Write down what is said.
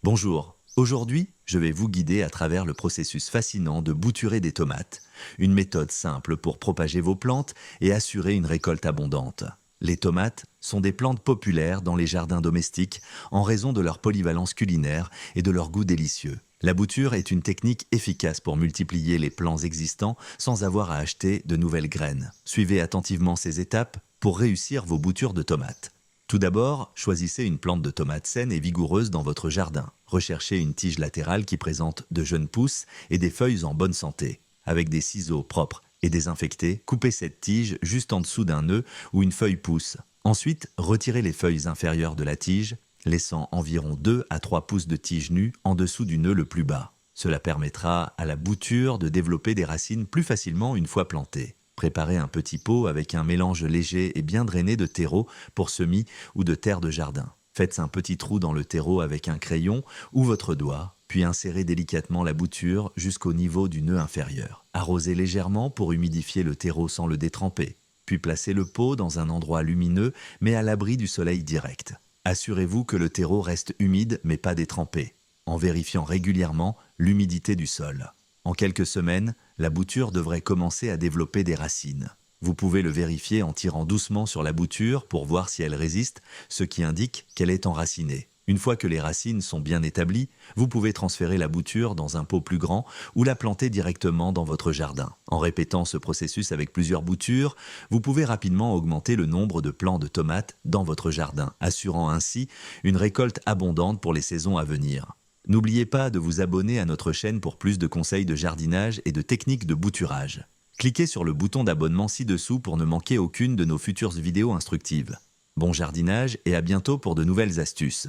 Bonjour, aujourd'hui je vais vous guider à travers le processus fascinant de bouturer des tomates, une méthode simple pour propager vos plantes et assurer une récolte abondante. Les tomates sont des plantes populaires dans les jardins domestiques en raison de leur polyvalence culinaire et de leur goût délicieux. La bouture est une technique efficace pour multiplier les plants existants sans avoir à acheter de nouvelles graines. Suivez attentivement ces étapes pour réussir vos boutures de tomates. Tout d'abord, choisissez une plante de tomate saine et vigoureuse dans votre jardin. Recherchez une tige latérale qui présente de jeunes pousses et des feuilles en bonne santé. Avec des ciseaux propres et désinfectés, coupez cette tige juste en dessous d'un nœud où une feuille pousse. Ensuite, retirez les feuilles inférieures de la tige, laissant environ 2 à 3 pouces de tige nue en dessous du nœud le plus bas. Cela permettra à la bouture de développer des racines plus facilement une fois plantée. Préparez un petit pot avec un mélange léger et bien drainé de terreau pour semis ou de terre de jardin. Faites un petit trou dans le terreau avec un crayon ou votre doigt, puis insérez délicatement la bouture jusqu'au niveau du nœud inférieur. Arrosez légèrement pour humidifier le terreau sans le détremper. Puis placez le pot dans un endroit lumineux mais à l'abri du soleil direct. Assurez-vous que le terreau reste humide mais pas détrempé, en vérifiant régulièrement l'humidité du sol. En quelques semaines, la bouture devrait commencer à développer des racines. Vous pouvez le vérifier en tirant doucement sur la bouture pour voir si elle résiste, ce qui indique qu'elle est enracinée. Une fois que les racines sont bien établies, vous pouvez transférer la bouture dans un pot plus grand ou la planter directement dans votre jardin. En répétant ce processus avec plusieurs boutures, vous pouvez rapidement augmenter le nombre de plants de tomates dans votre jardin, assurant ainsi une récolte abondante pour les saisons à venir. N'oubliez pas de vous abonner à notre chaîne pour plus de conseils de jardinage et de techniques de bouturage. Cliquez sur le bouton d'abonnement ci-dessous pour ne manquer aucune de nos futures vidéos instructives. Bon jardinage et à bientôt pour de nouvelles astuces.